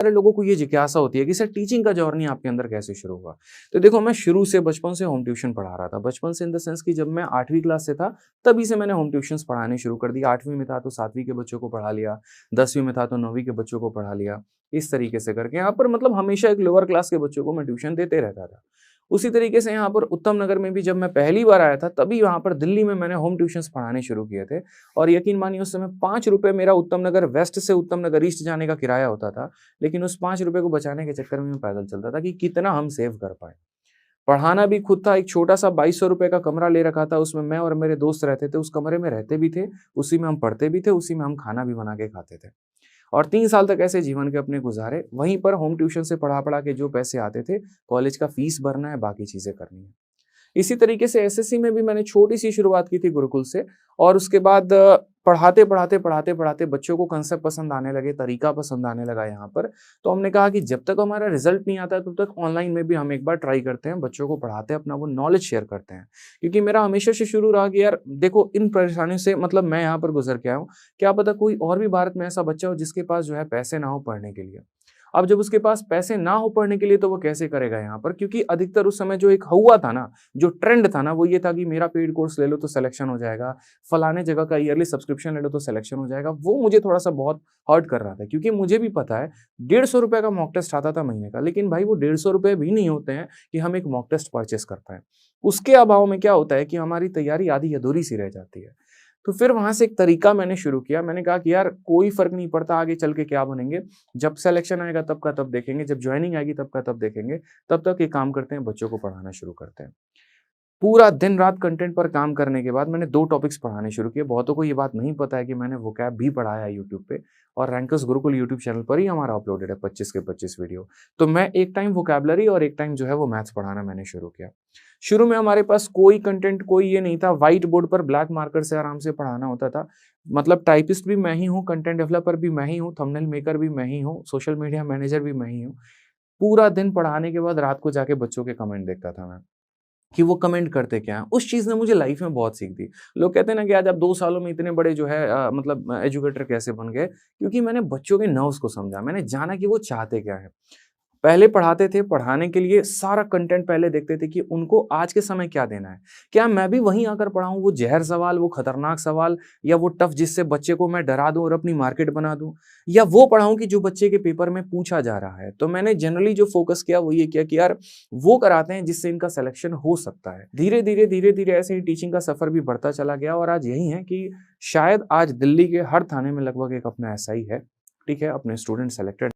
सारे लोगों को ये जिज्ञासा होती है कि सर टीचिंग का जर्नी आपके अंदर कैसे शुरू हुआ? तो देखो मैं शुरू से बचपन से होम ट्यूशन पढ़ा रहा था। बचपन से इन द सेंस कि जब मैं 8वीं क्लास से था, तभी से मैंने होम ट्यूशन्स पढ़ाने शुरू कर दिए। 8वीं में था तो 7वीं के बच्चों को पढ़ा लिया, 10वीं में था तो 9वीं के बच्चों को पढ़ा लिया। इस तरीके से करके यहाँ पर मतलब हमेशा एक लोअर क्लास के बच्चों को मैं ट्यूशन देते रहता था। उसी तरीके से यहाँ पर उत्तम नगर में भी जब मैं पहली बार आया था, तभी वहाँ पर दिल्ली में मैंने होम ट्यूशन्स पढ़ाने शुरू किए थे। और यकीन मानिए उस समय ₹5 मेरा उत्तम नगर वेस्ट से उत्तम नगर ईस्ट जाने का किराया होता था। लेकिन उस ₹5 को बचाने के चक्कर में मैं पैदल चलता था कि कितना हम सेव कर पाएँ। पढ़ाना भी खुद था, एक छोटा-सा ₹2200 का कमरा ले रखा था, उसमें मैं और मेरे दोस्त रहते थे, उस कमरे में रहते भी थे, उसी में हम पढ़ते भी थे, उसी में हम खाना भी बना के खाते थे। और 3 साल तक ऐसे जीवन के अपने गुज़ारे, वहीं पर होम ट्यूशन से पढ़ा-पढ़ा के जो पैसे आते थे, कॉलेज का फीस भरना है, बाकी चीज़ें करनी है। इसी तरीके से एसएससी में भी मैंने छोटी-सी शुरुआत की थी गुरुकुल से और उसके बाद पढ़ाते-पढ़ाते बच्चों को कांसेप्ट पसंद आने लगे, तरीका पसंद आने लगा यहाँ पर। तो हमने कहा कि जब तक हमारा रिज़ल्ट नहीं आता है, तब तक ऑनलाइन में भी हम एक बार ट्राई करते हैं, बच्चों को पढ़ाते हैं, अपना वो नॉलेज शेयर करते हैं। क्योंकि मेरा हमेशा से शुरू रहा कि यार देखो इन परेशानियों से मतलब मैं यहाँ पर गुज़र के आया हूँ, क्या पता कोई और भी भारत में ऐसा बच्चा हो जिसके पास जो है पैसे ना हो पढ़ने के लिए। अब जब उसके पास पैसे ना हो पढ़ने के लिए तो वो कैसे करेगा यहाँ पर? क्योंकि अधिकतर उस समय जो एक हुआ था ना, जो ट्रेंड था ना, वो ये था कि मेरा पेड कोर्स ले लो तो सिलेक्शन हो जाएगा, फलाने जगह का ईयरली सब्सक्रिप्शन ले लो तो सिलेक्शन हो जाएगा। वो मुझे थोड़ा-सा बहुत हर्ट कर रहा था क्योंकि मुझे भी पता है ₹150 का मॉक टेस्ट आता था महीने का, लेकिन भाई वो ₹150 भी नहीं होते हैं कि हम एक मॉक टेस्ट परचेज़ कर पाएँ। उसके अभाव में क्या होता है कि हमारी तैयारी आधी अधूरी सी रह जाती है। तो फिर वहाँ से एक तरीका मैंने शुरू किया। मैंने कहा कि यार कोई फ़र्क नहीं पड़ता आगे चल के क्या बनेंगे। जब सिलेक्शन आएगा तब का तब देखेंगे, जब जॉइनिंग आएगी तब का तब देखेंगे। तब तक एक काम करते हैं बच्चों को पढ़ाना शुरू करते हैं। पूरा दिन-रात कंटेंट पर काम करने के बाद मैंने 2 टॉपिक्स पढ़ाने शुरू किए। बहुतों को ये बात नहीं पता है कि मैंने वोकैब भी पढ़ाया है यूट्यूब पे और रैंकर्स गुरुकुल यूट्यूब चैनल पर ही हमारा अपलोडेड है 25 के 25 वीडियो। तो मैं एक टाइम वोकैब्युलरी और एक टाइम जो है वो मैथ्स पढ़ाना मैंने शुरू किया। शुरू में हमारे पास कोई कंटेंट कोई ये नहीं था, व्हाइट बोर्ड पर ब्लैक मार्कर से आराम से पढ़ाना होता था। मतलब टाइपिस्ट भी मैं ही हूँ, कंटेंट डेवलपर भी मैं ही हूँ, थंबनेल मेकर भी मैं ही हूँ, सोशल मीडिया मैनेजर भी मैं ही हूँ। पूरा दिन पढ़ाने के बाद रात को जाके बच्चों के कमेंट देखता था मैं। कि वो कमेंट करते क्या हैं। उस चीज़ ने मुझे लाइफ़ में बहुत सीख दी। लोग कहते हैं ना कि आज आप 2 सालों में इतने बड़े जो है मतलब एजुकेटर कैसे बन गए? क्योंकि मैंने बच्चों के नर्व्स को समझा। मैंने जाना कि वो चाहते क्या हैं। पहले पढ़ाते थे, पढ़ाने के लिए सारा कंटेंट पहले देखते थे कि उनको आज के समय क्या देना है। क्या मैं भी वहीं आकर पढ़ाऊँ वो ज़हर सवाल, वो खतरनाक सवाल या वो टफ़ जिससे बच्चे को मैं डरा दूँ और अपनी मार्केट बना दूँ? या वो पढ़ाऊँ कि जो बच्चे के पेपर में पूछा जा रहा है? तो मैंने जनरली जो फ़ोकस किया वो ये किया कि यार वो कराते हैं जिससे इनका सिलेक्शन हो सकता है। धीरे-धीरे ऐसे ही टीचिंग का सफ़र भी बढ़ता चला गया और आज यही है कि शायद आज दिल्ली के हर थाने में लगभग एक अपना एसआई है, ठीक है? अपने स्टूडेंट सेलेक्टेड